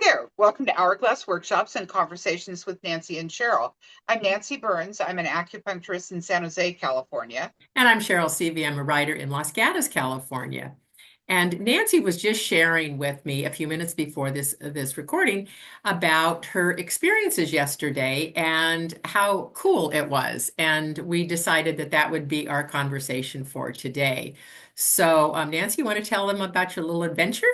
there. Welcome to Hourglass Workshops and Conversations with Nancy and Cheryl. I'm Nancy Burns. I'm an acupuncturist in San Jose, California. And I'm Cheryl Seavey. I'm a writer in Los Gatos, California. And Nancy was just sharing with me a few minutes before this recording about her experiences yesterday and how cool it was. And we decided that that would be our conversation for today. So, Nancy, you want to tell them about your little adventure?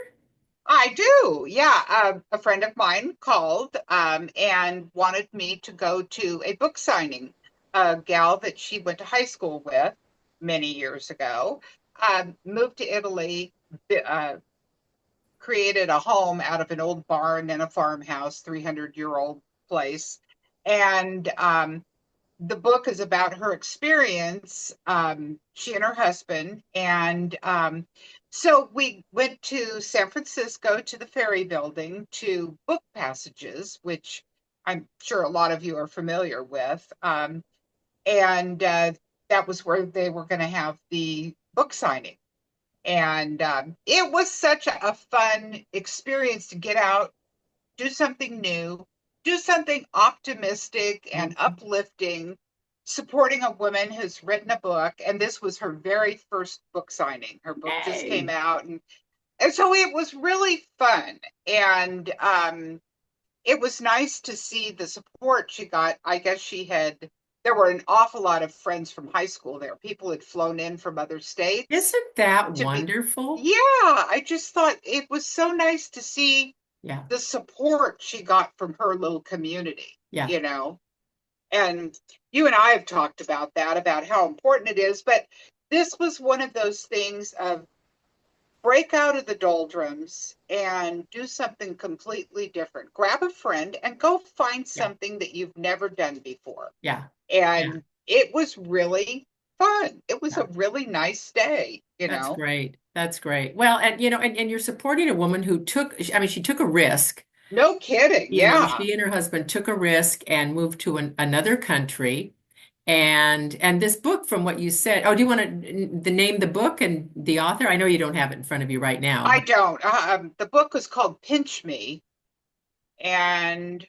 I do. Yeah. A friend of mine called and wanted me to go to a book signing. A gal that she went to high school with many years ago moved to Italy, uh, created a home out of an old barn and a farmhouse, 300-year-old place. And the book is about her experience, she and her husband. And so we went to San Francisco to the Ferry Building to book passages, which I'm sure a lot of you are familiar with. And that was where they were going to have the book signing. And it was such a fun experience to get out, do something new, do something optimistic and Mhm. uplifting, supporting a woman who's written a book. And this was her very first book signing. Her book just came Yay. out. And so it was really fun. And it was nice to see the support she got. I guess there were an awful lot of friends from high school there. People had flown in from other states Isn't that to be, wonderful? yeah, I just thought it was so nice to see Yeah, the support she got from her little community, yeah, you know? And you and I have talked about that, about how important it is. But this was one of those things of break out of the doldrums and do something completely different. Grab a friend and go find yeah, something that you've never done before. yeah, yeah, And it was really fun. It was yeah. a really nice day, you That's know? great. That's great. Well, and and you're supporting a woman who took, I mean, she took a risk. No kidding. Yeah. She and her husband took a risk and moved to another country. And this book, from what you said, oh, do you want to the name the book and the author? I know you don't have it in front of you right now, I but don't. The book was called Pinch Me, and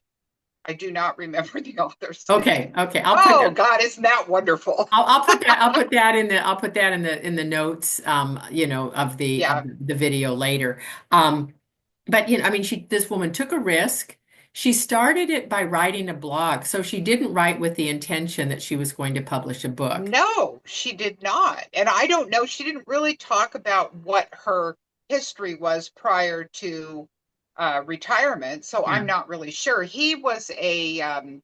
I do not remember the author's okay, name. okay. Oh God, isn't that wonderful? I'll put that in the notes, of Yeah, the video later. But I mean, this woman took a risk. She started it by writing a blog, so she didn't write with the intention that she was going to publish a book. no, she did not. And I don't know, she didn't really talk about what her history was prior to retirement, so I'm Yeah. not really sure. He was a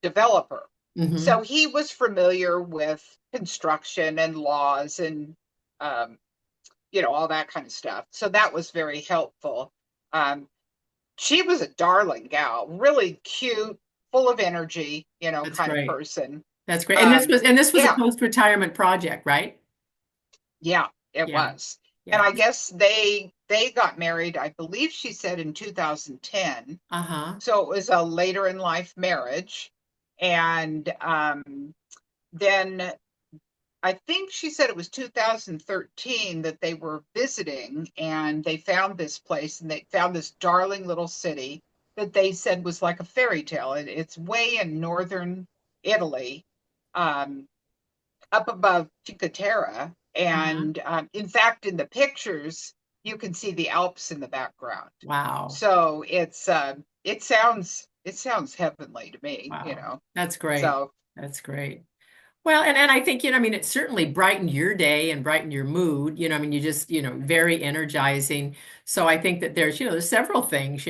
developer, Hmm. so he was familiar with construction and laws and um, all that kind of stuff. So that was very helpful. Um, she was a darling gal, really cute, full of energy, That's kind of great. person. That's great. Um, And this was a yeah, post-retirement project, right? yeah, it Yeah. was. And Yeah. I guess they got married, I believe she said in 2010. Uh-huh. So it was a later in life marriage. And then I think she said it was 2013 that they were visiting and they found this place and they found this darling little city that they said was like a fairy tale. It's way in northern Italy, um, up above Cinque. Uh-huh. And in fact, in the pictures, you can see the Alps in the background. Wow. So it sounds heavenly to me. Wow. That's great. So That's great. Well, and I think, I mean, it certainly brightened your day and brightened your mood. I mean, you just, very energizing. So I think that there's several things,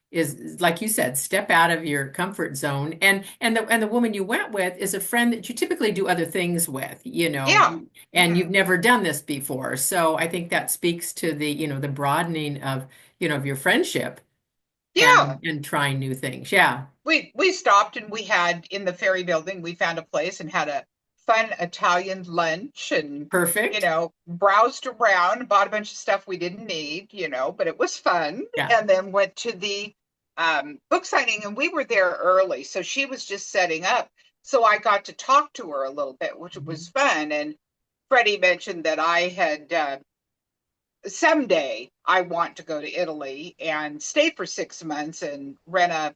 is like you said, step out of your comfort zone. And the woman you went with is a friend that you typically do other things with, yeah. and Hmm. you've never done this before. So I think that speaks to the broadening of your friendship Yeah. and trying new things. Yeah. We stopped and we had in the ferry building, we found a place and had a fun Italian lunch and Perfect. browsed around, bought a bunch of stuff we didn't need, but it was fun. Yeah. And then went to the book signing and we were there early. So she was just setting up. So I got to talk to her a little bit, which was Mhm. fun. And Freddie mentioned that I had someday I want to go to Italy and stay for 6 months and rent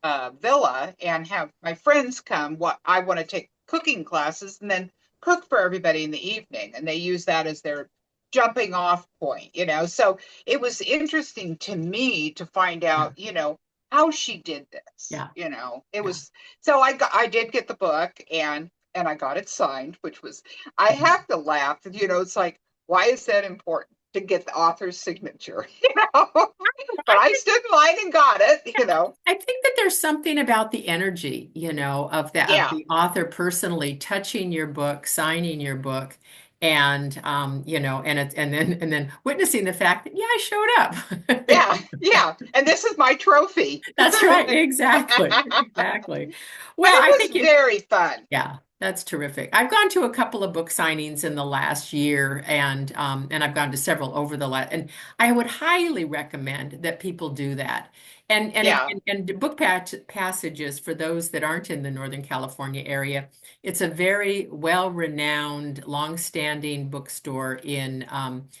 a villa and have my friends come. What I want to take cooking classes and then cook for everybody in the evening, and they use that as their jumping off point, So it was interesting to me to find Yeah. out, how she did this. Yeah. It Yeah. was so I did get the book and I got it signed, which was I have to laugh. It's like, why is that important to get the author's signature? But I I think, stood in line and got it. I think that there's something about the energy, of Yeah, the author personally touching your book, signing your book, and and then witnessing the fact that yeah, I showed up. yeah, yeah. And this is my trophy. That's right. Exactly. Exactly. But Well, it I was think it very fun. Yeah, that's terrific. I've gone to a couple of book signings in the last year, and I've gone to several over the last, and I would highly recommend that people do that. Yeah, And book passages for those that aren't in the Northern California area. It's a very well-renowned, long-standing bookstore in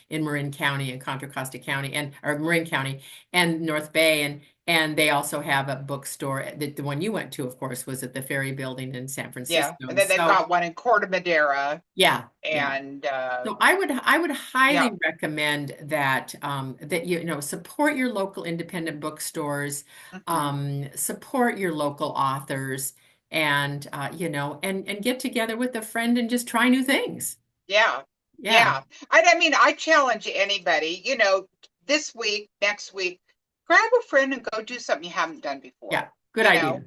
Marin County and Contra Costa County and or Marin County and North Bay, and they also have a bookstore. The one you went to, of course, was at the Ferry Building in San yeah. And Francisco. then they've So got one in Corte Madera, yeah, yeah. and So I would yeah, highly recommend that support your local independent bookstores, mhm, support your local authors, and get together with a friend and just try new things. yeah, Yeah, yeah. I mean, I challenge anybody, this week, next week, grab a friend and go do something you haven't done before. yeah. Good You know, idea.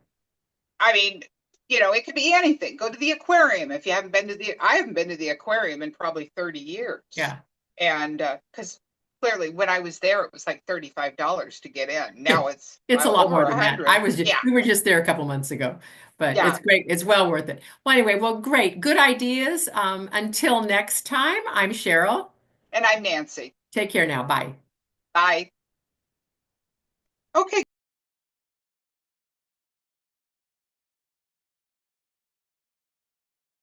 I mean, it could be anything. Go to the aquarium if you haven't been to I haven't been to the aquarium in probably 30 years. Yeah. And because clearly when I was there, it was like $35 to get in. Now it's It's a lot over more a than that. I hundred. was just, Yeah. we were just there a couple months ago, but it's Yeah. great. It's well worth it. Well, anyway, well, great. Good ideas. Until next time, I'm Cheryl. And I'm Nancy. Take care now. Bye. Bye. Okay.